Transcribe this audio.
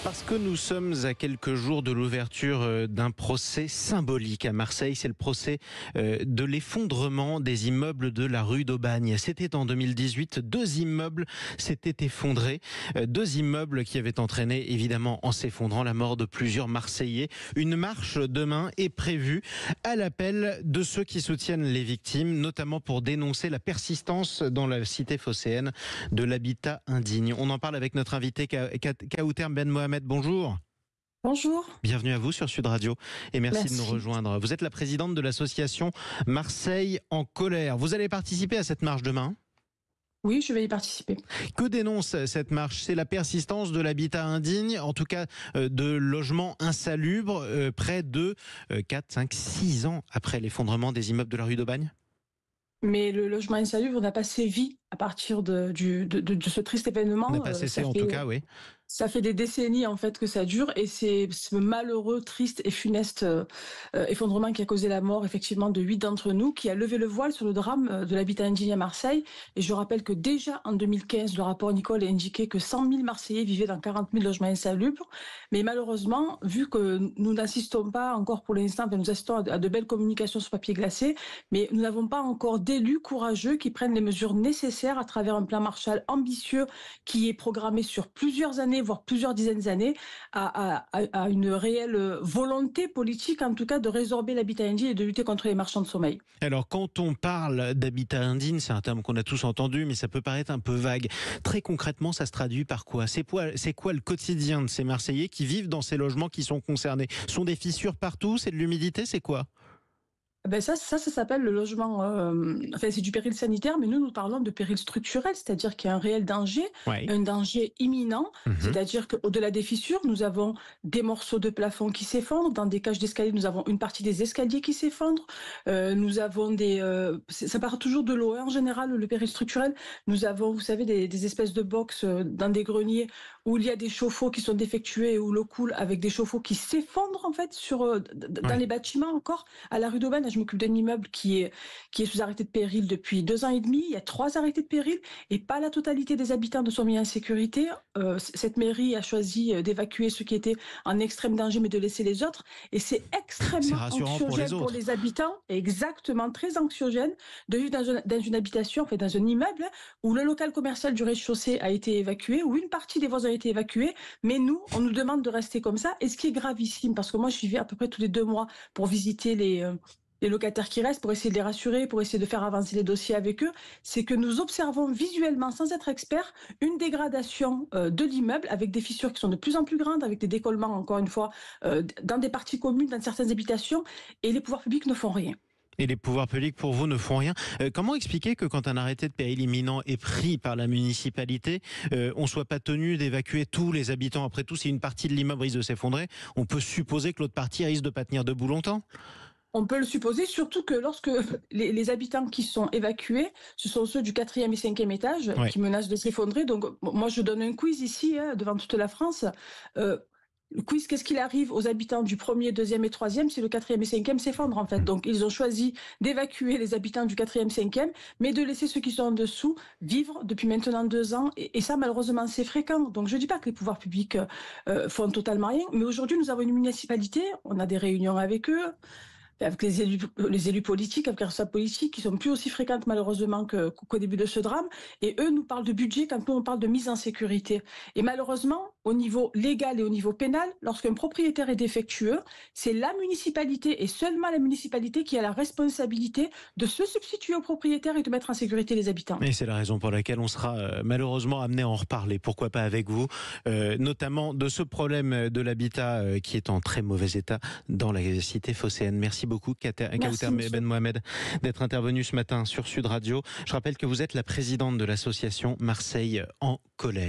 Parce que nous sommes à quelques jours de l'ouverture d'un procès symbolique à Marseille. C'est le procès de l'effondrement des immeubles de la rue d'Aubagne. C'était en 2018. 2 immeubles s'étaient effondrés. 2 immeubles qui avaient entraîné, évidemment, en s'effondrant, la mort de plusieurs Marseillais. Une marche demain est prévue à l'appel de ceux qui soutiennent les victimes, notamment pour dénoncer la persistance dans la cité phocéenne de l'habitat indigne. On en parle avec notre invité Kaouter Ben Mohamed. Bonjour. Bonjour. Bienvenue à vous sur Sud Radio et merci de nous rejoindre. Vous êtes la présidente de l'association Marseille en colère. Vous allez participer à cette marche demain ? Oui, je vais y participer. Que dénonce cette marche ? C'est la persistance de l'habitat indigne, en tout cas de logements insalubres, près de 4, 5, 6 ans après l'effondrement des immeubles de la rue d'Aubagne ? Mais le logement insalubre n'a pas sévi à partir de ce triste événement. On n'a pas cessé en tout cas, oui. Ça fait des décennies en fait que ça dure et c'est ce malheureux, triste et funeste effondrement qui a causé la mort effectivement de 8 d'entre nous, qui a levé le voile sur le drame de l'habitat indigne à Marseille. Et je rappelle que déjà en 2015, le rapport Nicole a indiqué que 100 000 Marseillais vivaient dans 40 000 logements insalubres. Mais malheureusement, vu que nous n'assistons pas encore pour l'instant, nous assistons à de belles communications sur papier glacé, mais nous n'avons pas encore d'élus courageux qui prennent les mesures nécessaires à travers un plan Marshall ambitieux qui est programmé sur plusieurs années, voire plusieurs dizaines d'années, à une réelle volonté politique, en tout cas, de résorber l'habitat indigne et de lutter contre les marchands de sommeil. Alors, quand on parle d'habitat indigne, c'est un terme qu'on a tous entendu, mais ça peut paraître un peu vague. Très concrètement, ça se traduit par quoi ? C'est quoi le quotidien de ces Marseillais qui vivent dans ces logements qui sont concernés ? Sont des fissures partout ? C'est de l'humidité ? C'est quoi ? Ben ça s'appelle le logement. Enfin, c'est du péril sanitaire, mais nous parlons de péril structurel, c'est-à-dire qu'il y a un réel danger, un danger imminent. C'est-à-dire qu'au-delà des fissures, nous avons des morceaux de plafond qui s'effondrent. Dans des cages d'escalier, nous avons une partie des escaliers qui s'effondrent. Nous avons ça part toujours de l'eau, en général, le péril structurel. Nous avons, vous savez, des espèces de box dans des greniers où il y a des chauffe-eau qui sont défectueux et où l'eau coule avec des chauffe-eau qui s'effondrent, en fait, dans les bâtiments encore. À la rue d'Aubagne, je m'occupe d'un immeuble qui est sous arrêté de péril depuis 2 ans et demi. Il y a 3 arrêtés de péril et pas la totalité des habitants ne sont mis en sécurité. Cette mairie a choisi d'évacuer ceux qui étaient en extrême danger, mais de laisser les autres. Et c'est extrêmement anxiogène pour les habitants, exactement très anxiogène de vivre dans une habitation, en fait, dans un immeuble où le local commercial du rez-de-chaussée a été évacué, où une partie des voisins a été évacuée, mais nous, on nous demande de rester comme ça. Et ce qui est gravissime, parce que moi, j'y vais à peu près tous les 2 mois pour visiter les locataires qui restent, pour essayer de les rassurer, pour essayer de faire avancer les dossiers avec eux, c'est que nous observons visuellement, sans être experts, une dégradation de l'immeuble avec des fissures qui sont de plus en plus grandes, avec des décollements, encore une fois, dans des parties communes, dans certaines habitations, et les pouvoirs publics ne font rien. Et les pouvoirs publics, pour vous, ne font rien. Comment expliquer que quand un arrêté de péril imminent est pris par la municipalité, on ne soit pas tenu d'évacuer tous les habitants ? Après tout, si une partie de l'immeuble risque de s'effondrer, on peut supposer que l'autre partie risque de ne pas tenir debout longtemps ? On peut le supposer, surtout que lorsque les habitants qui sont évacués, ce sont ceux du 4e et 5e étage qui menacent de s'effondrer. Donc, moi, je donne un quiz ici, devant toute la France. Le quiz, qu'est-ce qu'il arrive aux habitants du 1er, 2e et 3e si le 4e et 5e s'effondrent, en fait. Donc, ils ont choisi d'évacuer les habitants du 4e, 5e, mais de laisser ceux qui sont en dessous vivre depuis maintenant 2 ans. Et ça, malheureusement, c'est fréquent. Donc, je ne dis pas que les pouvoirs publics font totalement rien, mais aujourd'hui, nous avons une municipalité, on a des réunions avec eux, avec les élus politiques, avec les responsables politiques, qui sont plus aussi fréquentes malheureusement qu'au début de ce drame. Et eux nous parlent de budget quand nous on parle de mise en sécurité. Et malheureusement, au niveau légal et au niveau pénal, lorsqu'un propriétaire est défectueux, c'est la municipalité et seulement la municipalité qui a la responsabilité de se substituer au propriétaire et de mettre en sécurité les habitants. Et c'est la raison pour laquelle on sera malheureusement amené à en reparler. Pourquoi pas avec vous, notamment de ce problème de l'habitat qui est en très mauvais état dans la cité phocéenne. Merci beaucoup, Kaouter Ben Mohamed, d'être intervenu ce matin sur Sud Radio. Je rappelle que vous êtes la présidente de l'association Marseille en colère.